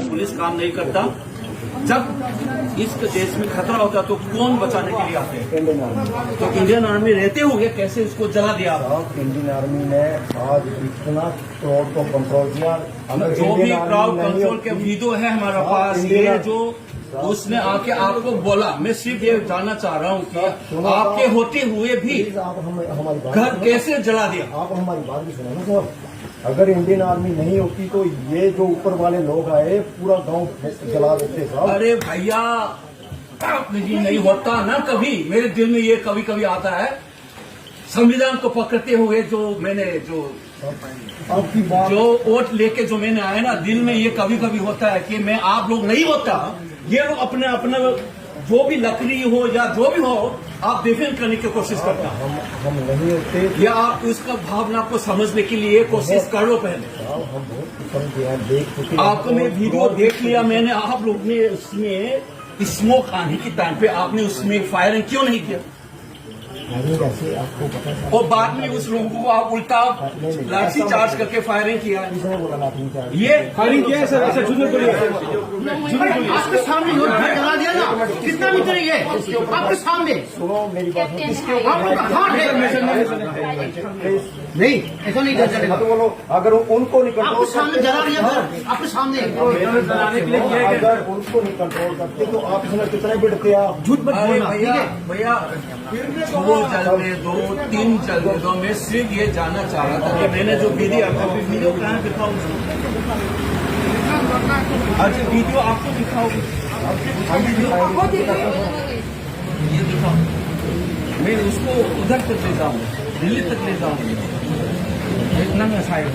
Police काम नहीं करता। जब इस देश में खतरा होता तो कौन बचाने के लिए आते हैं? तो इंडियन आर्मी रहते हुए कैसे इसको जला दिया? इंडियन आर्मी ने आज इतना क्राउड को कंट्रोल किया। जो भी क्राउड कंट्रोल के वीडियो है हमारे पास, ये जो उसने आके आपको बोला, मैं सिर्फ ये जानना चाह रहा हूँ कि आपके होते हुए भी घर कैसे जला दिया? आप हमारी बात भी सुनो ना सर। अगर इंडियन आर्मी नहीं होती तो ये जो ऊपर वाले लोग आए पूरा गांव जला देते साहब। अरे भैया ये नहीं होता ना कभी। मेरे दिल में ये कभी कभी आता है, संविधान को पकड़ते हुए जो मैंने जो वोट लेके जो मैंने आया ना, दिल में ये कभी कभी होता है कि मैं आप लोग नहीं होता, ये लोग अपने अपने जो भी लकड़ी हो या जो भी हो आप डिफेंड करने की कोशिश करता है। हम नहीं होते या आप उसका भावना को समझने के लिए कोशिश कर लो पहले। हम बहुत देख चुके। आपको मैं वीडियो देख लिया मैंने, आप लोग ने उसमें स्मोक आने की टाइम पे आपने उसमें फायरिंग क्यों नहीं किया? आपको पता है। और बाद में उस लोगों को आप उल्टा लाठी चार्ज करके फायरिंग किया। ये फायरिंग किया है सर? ऐसा झूठ बोलिए, आपके सामने जला दिया ना, कितना मीटर है आपके सामने? सुनो मेरी बात, नहीं ऐसा नहीं कर सकते। तो बोलो अगर उनको नहीं कंट्रोल सामने जला दिया आपके सामने, अगर उनको नहीं कंट्रोल करते तो आप इसमें कितने बिड़ते आप? झूठ मत बोलना भैया। दो चलने दो, तीन चलने दो। मैं सिर्फ ये जानना चाह रहा था कि मैंने जो वीडियो कहाँ दिखाऊँ? अच्छा वीडियो आपको दिखाओगे? ये दिखाओ, मैं उसको उधर तक ले जाऊँ, दिल्ली तक ले जाऊँ। इतना नशा ये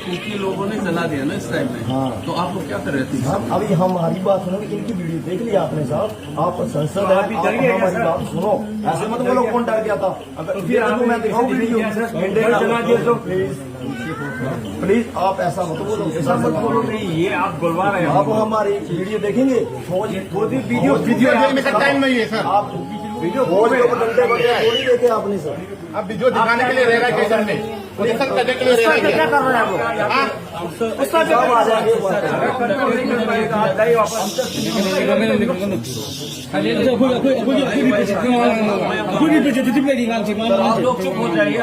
कुकी लोगों ने जला दिया ना इस टाइम में। हाँ। तो आप लोग क्या कर रहे थे? अभी हमारी बात सुनो, इनकी वीडियो देख लिया आपने साहब। आप संसद है, हमारी बात सुनो। ऐसे मत बोलो कौन डर गया था। अगर फिर आपको मैं दिखाऊँ वीडियो जला दिया तो प्लीज आप ऐसा मत बोलो, ऐसा मत बोलो। नहीं ये आप बुलवा रहे हो। आप हमारी वीडियो देखेंगे, वीडियो टाइम नहीं है सर। आप वीडियो थोड़ी देखे आपने सर। अब वीडियो दिखाने के लिए रह रहा है स्टेशन में, करने के लिए रह रहा है। क्या कर रहे हैं आप? उसका आप लोग चुप हो जाइए।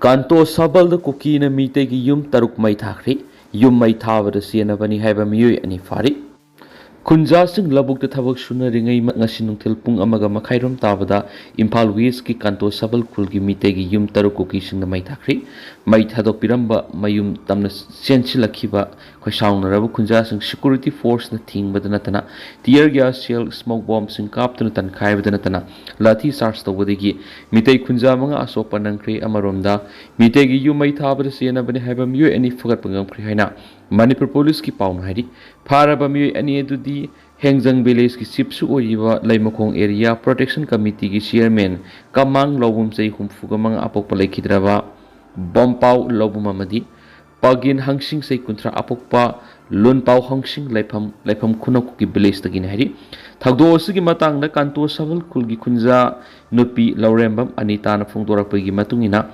Kanto Sabal Kuki na Meetei-kuki yum taruk mai thakri yum mai thabada sienabani haiba miyoi ani fari Kunja sing labuk de thabak suna ringai ngasi nungthil pung amaga makhairom tabada Imphal West ki Kanto Sabal khulgi Meetei-kuki yum taruk kuki sing na mai thakri mai thadok piramba mayum tamna sensilakhiba khoisaunarabu Kunja sing security force na thingbada natana tear gas shell smoke bomb sing kaptuna tankhai natana lathi charge tawdagi Meetei Kunja manga asopa nangkhri amaromda Meetei-kuki yum mai thabada sienabani haiba miyoi ani fagat pangam khri haina Manipur police ki pauna hairi Faraba miyoi ani edudi Hengjang village ki chipsu oiba Laimakong area protection committee ki chairman Kamang lobum chei humfuga manga apokpa laikhidraba bompau lobum amadi pagin hangsing sei kuntra apokpa lunpau hangsing laifam khunok ki village tagin hairi thagdo osigi matang na Kanto Sabal khulgi Kunja nupi laurembam anita na phongdorakpagi matungina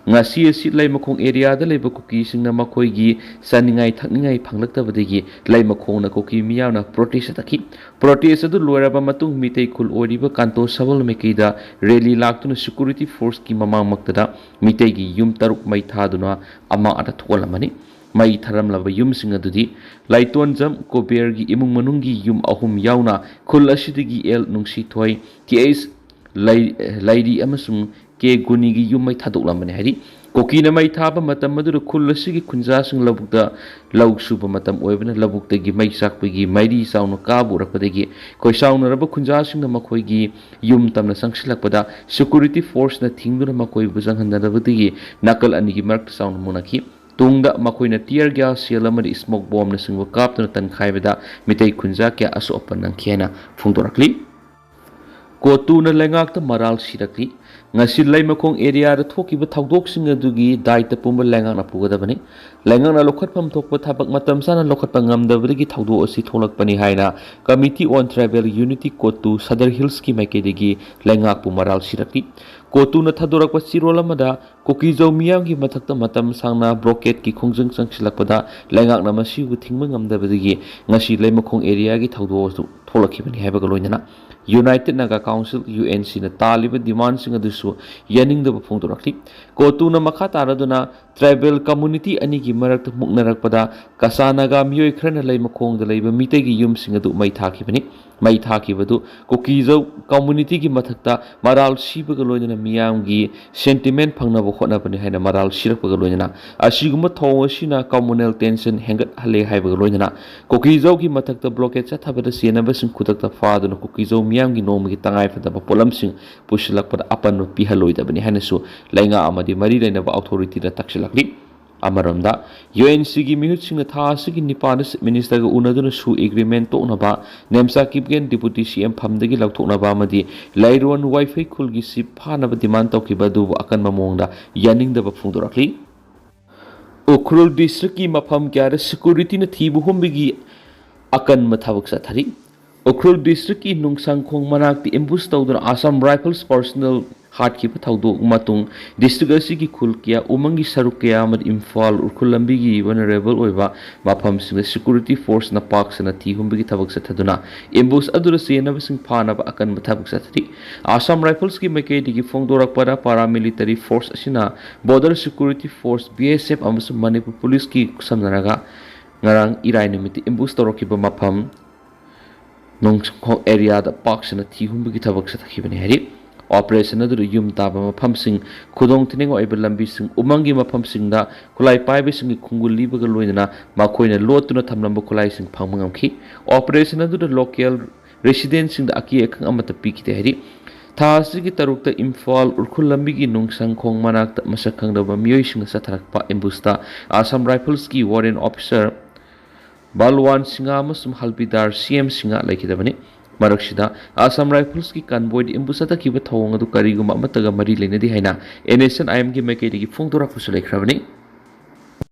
ngasi asi Laimakong area da leiba kuki sing na makoigi saningai thakningai phanglaktabadagi Laimakong na kuki miyawna protest takhi protest adu loiraba matung Meetei khul oriba Kanto Sabal mekida rally laktuna security force ki mamang maktada Meetei gi yum taruk mai thaduna ama ata tholamani mai tharamlaba yumsing adudi laitonjam kobergi imung manunggi yum ahum yauna khul asidagi el nungsi thoi ts laidi amasung ke gunigi yum mai thadoklamane hari koki na mai thaba matam madu khul asigi khunja sing labukda lauk suba matam oibna labukta gi mai sakpagi mairi saunu kabu rakpadagi koi saunu raba khunja sing na makoi gi yum tamna sangsilakpada security force na thingduna makoi bujang handarabadagi nakal ani gi mark saunu munaki tungda makoina tear gas sel amadi smoke bomb na singwa kaptuna tan khaibada mitei khunja kya aso opan khiana phungdorakli kotu na lengak ta maral sirakli ngasi laimakong area da thokiba thaudok sing adugi daita pumba lengak na pugadabani lengak na lokhatpam thokpa thabak matam sana lokhatpa ngamdabadagi thaudo asi tholakpani haina committee on tribal unity kotu sadar hills ki maikedegi lengak pu maral sirakli kotu na thadorakpa sirol amada koki jau miyam gi mathakta matam sangna broket ki khongjang changsilakpada lengak na masigu thingma ngamdabadagi ngasi laimakong area gi thaudo tholakibani haibaga loinana United Naga Council UNC na taliba demand sing adusu yaning da phongdorakli kotu na makha taraduna tribal community ani gi marak muknarakpada kasanaga miyoi khrana laimakong da leiba mitei gi yum sing adu mai thakibani mai thakibadu kokijau community gi mathakta maral sibaga loina miyam gi sentiment phangna bo khona bani haina maral sirakbaga loina asiguma thong asina communal tension hengat hale haibaga loina kokijau gi mathakta blockade cha thabada sena basing khutakta faaduna kokijau miyam gi nom gi tangai fada polam sing pusilakpada apan pi haloida bani haina su lainga amadi mari laina ba authority da taksilakli amaramda UNC gi mihut sing tha sigi nipan minister ga unaduna su agreement to na ba Nemcha Kipgen deputy CM phamdagi lakthokna ba amadi lairon wifi khul gi sip phana ba demand to ki badu akan mamongda yaning da ba phungdorakli Ukhrul district ki mafam kya security na thibu hombigi akan mathabak sa thari Ukhrul district ki nungsang khong manak ti ambush tawduna Assam Rifles personnel हाट की पथाउदो मातुंग district असि खुल किया उमंगी सरुक किया मद इम्फाल उरखुल लंबी की vulnerable ओइबा माफम सिंग security force ना पाक सना थी हुंबगी थबक सथदुना एम्बुस अदुर सेनब सिंग फानब अकन थबक सथि आसाम राइफल्स की मैकेडी की फोंगदोरक परा पारामिलिटरी फोर्स असिना बॉर्डर सिक्योरिटी फोर्स BSF अमसु मणिपुर पुलिस की समनरगा ngarang irai nimiti एम्बुस तोरकिबा माफम नोंखो एरिया दा पाक सना थी हुंबगी थबक सथखिबने Hari Operation adu yum taba mafam sing khudong thining oiba lambi sing umangi mafam sing da khulai paibe sing khungul libaga loina makoina lotuna thamlamba khulai sing phangmangam khi operation adu the local residents sing da aki ekhang amata pikite hari tha sigi tarukta imphal urkhul lambi gi nungsang khong manak ta masakhang da miyoi sing satharakpa ambusta Assam Rifles ki warrant officer Balwan Singa amasum halbidar CM Singa laikidabani Maraksida Assam Rifles ki convoy imbusata ki ba thawng adu kariguma amataga mari lenadi haina NSN IM ki maikedi ki phongdora fusulai khrabani